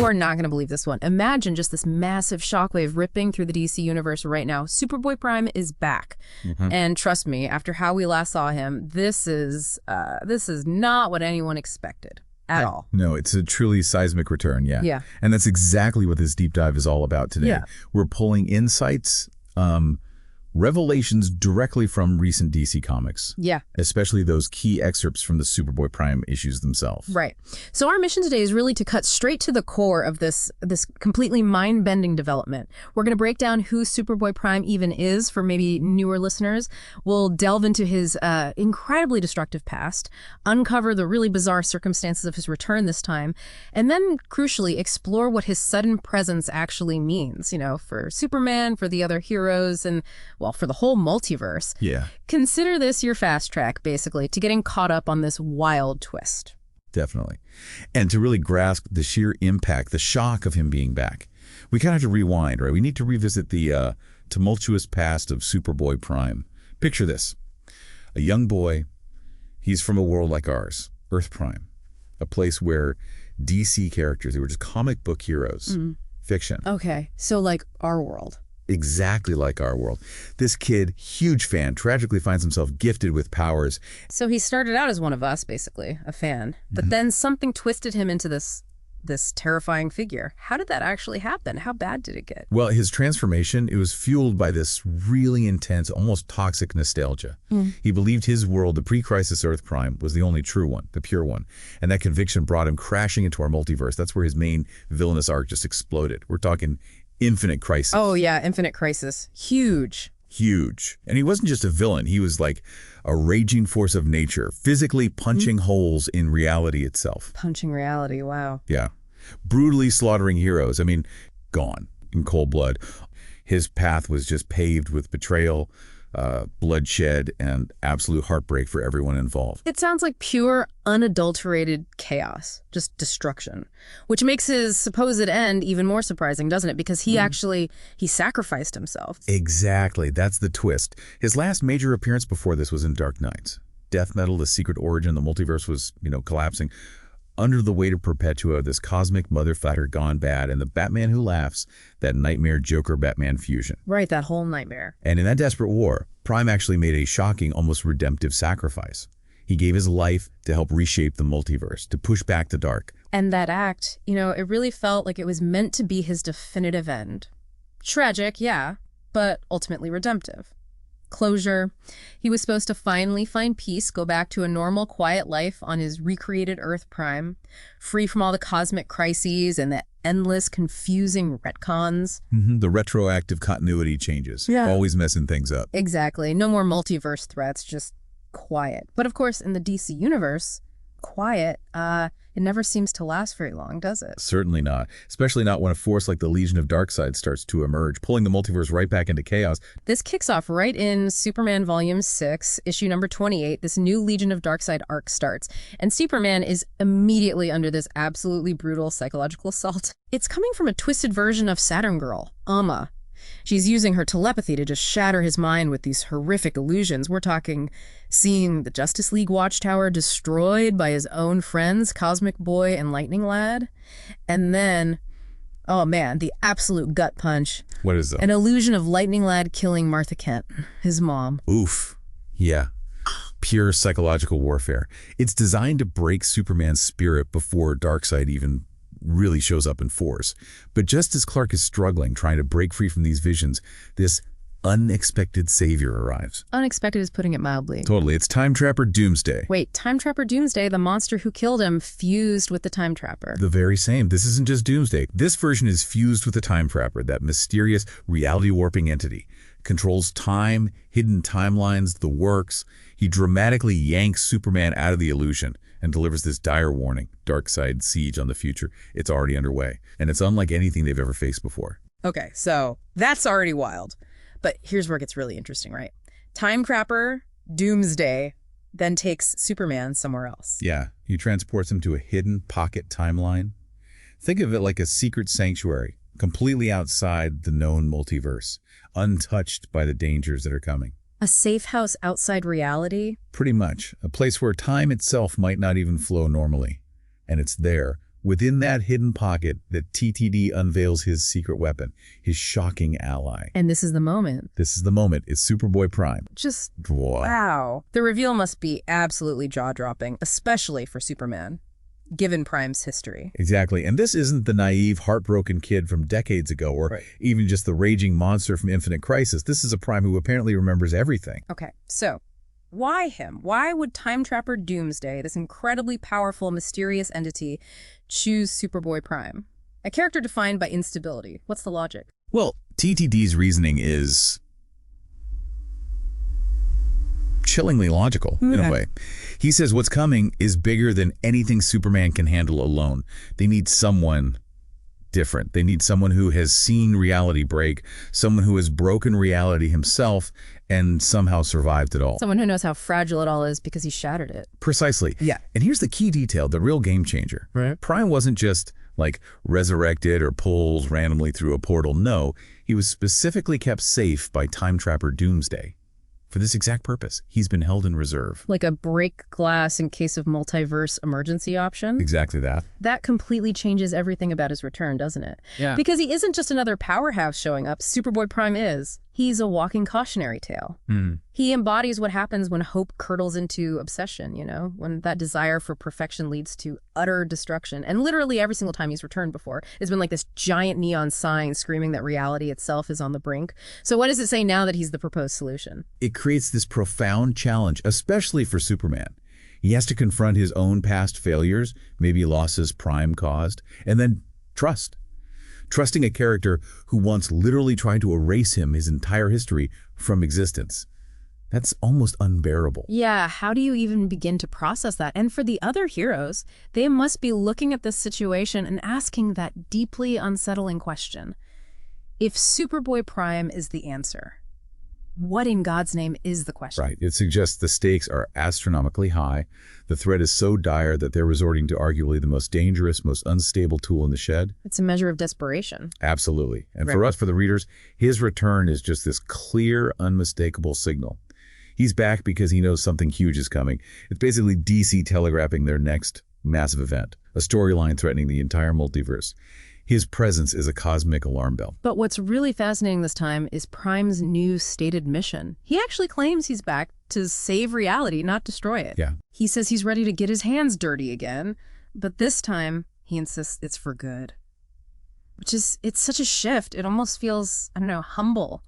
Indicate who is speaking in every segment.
Speaker 1: are not going to believe this one. Imagine just this massive shockwave ripping through the DC universe right now. Superboy Prime is back. And trust me, after how we last saw him, this is not what anyone expected at all.
Speaker 2: No, it's a truly seismic return, yeah. And that's exactly what this deep dive is all about today.
Speaker 1: Yeah.
Speaker 2: We're pulling insights, revelations directly from recent DC comics.
Speaker 1: Yeah.
Speaker 2: Especially those key excerpts from the Superboy Prime issues themselves.
Speaker 1: Right. So our mission today is really to cut straight to the core of this completely mind-bending development. We're going to break down who Superboy Prime even is for maybe newer listeners. We'll delve into his incredibly destructive past, uncover the really bizarre circumstances of his return this time, and then, crucially, explore what his sudden presence actually means, you know, for Superman, for the other heroes, and, well, for the whole multiverse.
Speaker 2: Yeah.
Speaker 1: Consider this your fast track, basically, to getting caught up on this wild twist.
Speaker 2: Definitely. And to really grasp the sheer impact, the shock of him being back, we kind of have to rewind, right? We need to revisit the tumultuous past of Superboy Prime. Picture this. A young boy, he's from a world like ours, Earth Prime, a place where DC characters, they were just comic book heroes, fiction.
Speaker 1: Okay, so like our world.
Speaker 2: Exactly like our world. This kid, huge fan, tragically finds himself gifted with powers.
Speaker 1: So he started out as one of us, basically, a fan. But then something twisted him into this terrifying figure. How did that actually happen? How bad did it get?
Speaker 2: Well, his transformation, it was fueled by this really intense, almost toxic nostalgia. He believed his world, the pre-crisis Earth Prime, was the only true one, the pure one. And that conviction brought him crashing into our multiverse. That's where his main villainous arc just exploded. We're talking Infinite Crisis.
Speaker 1: Oh, yeah, Infinite Crisis. Huge.
Speaker 2: Huge. And he wasn't just a villain. He was like a raging force of nature, physically punching holes in reality itself.
Speaker 1: Punching reality, wow.
Speaker 2: Yeah. Brutally slaughtering heroes. I mean, gone in cold blood. His path was just paved with betrayal, bloodshed, and absolute heartbreak for everyone involved.
Speaker 1: It sounds like pure, unadulterated chaos, just destruction, which makes his supposed end even more surprising, doesn't it? Because he he sacrificed himself.
Speaker 2: Exactly. That's the twist. His last major appearance before this was in Dark Knights. Death Metal, the secret origin, the multiverse was, collapsing under the weight of Perpetua, this cosmic motherfucker gone bad, and the Batman who laughs, that nightmare Joker-Batman fusion.
Speaker 1: Right, that whole nightmare.
Speaker 2: And in that desperate war, Prime actually made a shocking, almost redemptive sacrifice. He gave his life to help reshape the multiverse, to push back the dark.
Speaker 1: And that act, it really felt like it was meant to be his definitive end. Tragic, yeah, but ultimately redemptive. Closure. He was supposed to finally find peace, go back to a normal, quiet life on his recreated Earth Prime, free from all the cosmic crises and the endless, confusing retcons.
Speaker 2: The retroactive continuity changes.
Speaker 1: Yeah.
Speaker 2: Always messing things up.
Speaker 1: Exactly. No more multiverse threats, just quiet. But of course, in the DC universe, quiet, it never seems to last very long, does it?
Speaker 2: Certainly not. Especially not when a force like the Legion of Darkseid starts to emerge, pulling the multiverse right back into chaos.
Speaker 1: This kicks off right in Superman Volume 6, issue number 28. This new Legion of Darkseid arc starts, and Superman is immediately under this absolutely brutal psychological assault. It's coming from a twisted version of Saturn Girl, Amma. She's using her telepathy to just shatter his mind with these horrific illusions. We're talking seeing the Justice League Watchtower destroyed by his own friends, Cosmic Boy and Lightning Lad. And then, oh man, the absolute gut punch.
Speaker 2: What is that?
Speaker 1: An illusion of Lightning Lad killing Martha Kent, his mom.
Speaker 2: Oof. Yeah. Pure psychological warfare. It's designed to break Superman's spirit before Darkseid even really shows up in force. But just as Clark is struggling, trying to break free from these visions, this unexpected savior arrives.
Speaker 1: Unexpected is putting it mildly.
Speaker 2: Totally. It's Time Trapper Doomsday.
Speaker 1: Wait, Time Trapper Doomsday, the monster who killed him, fused with the Time Trapper.
Speaker 2: The very same. This isn't just Doomsday. This version is fused with the Time Trapper, that mysterious reality-warping entity. Controls time, hidden timelines, the works. He dramatically yanks Superman out of the illusion and delivers this dire warning: Darkseid siege on the future. It's already underway, and it's unlike anything they've ever faced before.
Speaker 1: Okay, so that's already wild. But here's where it gets really interesting, right? Time Trapper, Doomsday, then takes Superman somewhere else.
Speaker 2: Yeah, he transports him to a hidden pocket timeline. Think of it like a secret sanctuary, completely outside the known multiverse, untouched by the dangers that are coming.
Speaker 1: A safe house outside reality?
Speaker 2: Pretty much. A place where time itself might not even flow normally. And it's there, within that hidden pocket that TTD unveils his secret weapon, his shocking ally.
Speaker 1: And this is the moment.
Speaker 2: This is the moment. It's Superboy Prime.
Speaker 1: Just,
Speaker 2: Whoa.
Speaker 1: wow. The reveal must be absolutely jaw-dropping, especially for Superman, given Prime's history.
Speaker 2: Exactly. And this isn't the naive, heartbroken kid from decades ago, or even just the raging monster from Infinite Crisis. This is a Prime who apparently remembers everything.
Speaker 1: Okay, so why him? Why would Time Trapper Doomsday, this incredibly powerful, mysterious entity, choose Superboy Prime? A character defined by instability. What's the logic?
Speaker 2: Well, TTD's reasoning is chillingly logical, in a way. He says what's coming is bigger than anything Superman can handle alone. They need someone different. They need someone who has seen reality break, someone who has broken reality himself and somehow survived it all.
Speaker 1: Someone who knows how fragile it all is because he shattered it.
Speaker 2: Precisely.
Speaker 1: Yeah.
Speaker 2: And here's the key detail, the real game changer.
Speaker 3: Right.
Speaker 2: Prime wasn't just like resurrected or pulls randomly through a portal. No, he was specifically kept safe by Time Trapper Doomsday. For this exact purpose, he's been held in reserve.
Speaker 1: Like a break glass in case of multiverse emergency option?
Speaker 2: Exactly that.
Speaker 1: That completely changes everything about his return, doesn't it?
Speaker 3: Yeah.
Speaker 1: Because he isn't just another powerhouse showing up. Superboy Prime is. He's a walking cautionary tale. He embodies what happens when hope curdles into obsession, you know, when that desire for perfection leads to utter destruction. And literally every single time he's returned before, it's been like this giant neon sign screaming that reality itself is on the brink. So what does it say now that he's the proposed solution?
Speaker 2: It creates this profound challenge, especially for Superman. He has to confront his own past failures, maybe losses Prime caused, and then trust. Trusting a character who once literally tried to erase him his entire history from existence. That's almost unbearable.
Speaker 1: Yeah, how do you even begin to process that? And for the other heroes, they must be looking at this situation and asking that deeply unsettling question. If Superboy Prime is the answer, what in God's name is the question?
Speaker 2: Right. It suggests the stakes are astronomically high. The threat is so dire that they're resorting to arguably the most dangerous, most unstable tool in the shed.
Speaker 1: It's a measure of desperation.
Speaker 2: Absolutely. And for us, for the readers, his return is just this clear, unmistakable signal. He's back because he knows something huge is coming. It's basically DC telegraphing their next massive event, a storyline threatening the entire multiverse. His presence is a cosmic alarm bell.
Speaker 1: But what's really fascinating this time is Prime's new stated mission. He actually claims he's back to save reality, not destroy it.
Speaker 2: Yeah.
Speaker 1: He says he's ready to get his hands dirty again, but this time he insists it's for good. It's such a shift. It almost feels, I don't know, humble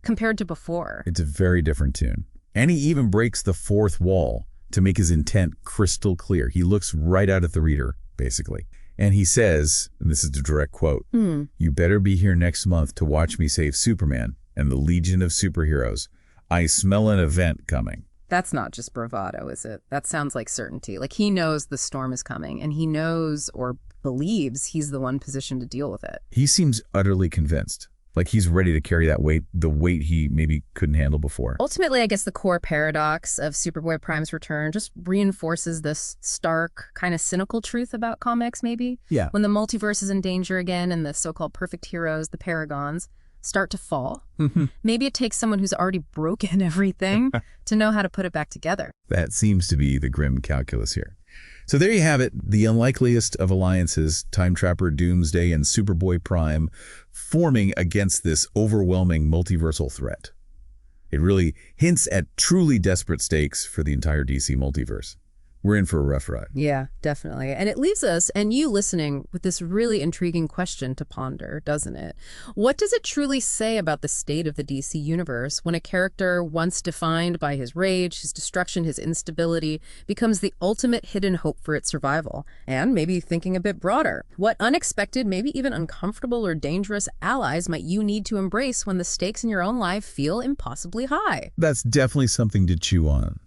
Speaker 1: compared to before.
Speaker 2: It's a very different tune. And he even breaks the fourth wall to make his intent crystal clear. He looks right out at the reader, basically. And he says, and this is the direct quote, "You better be here next month to watch me save Superman and the Legion of Superheroes. I smell an event coming."
Speaker 1: That's not just bravado, is it? That sounds like certainty. Like he knows the storm is coming, and he knows or believes he's the one positioned to deal with it.
Speaker 2: He seems utterly convinced. Like he's ready to carry that weight, the weight he maybe couldn't handle before.
Speaker 1: Ultimately, I guess the core paradox of Superboy Prime's return just reinforces this stark, kind of cynical truth about comics, maybe.
Speaker 2: Yeah.
Speaker 1: When the multiverse is in danger again and the so-called perfect heroes, the paragons, start to fall, maybe it takes someone who's already broken everything to know how to put it back together.
Speaker 2: That seems to be the grim calculus here. So there you have it, the unlikeliest of alliances, Time Trapper Doomsday and Superboy Prime forming against this overwhelming multiversal threat. It really hints at truly desperate stakes for the entire DC multiverse. We're in for a rough ride.
Speaker 1: Yeah, definitely. And it leaves us, and you listening, with this really intriguing question to ponder, doesn't it? What does it truly say about the state of the DC universe when a character once defined by his rage, his destruction, his instability, becomes the ultimate hidden hope for its survival? And maybe thinking a bit broader, what unexpected, maybe even uncomfortable or dangerous allies might you need to embrace when the stakes in your own life feel impossibly high?
Speaker 2: That's definitely something to chew on.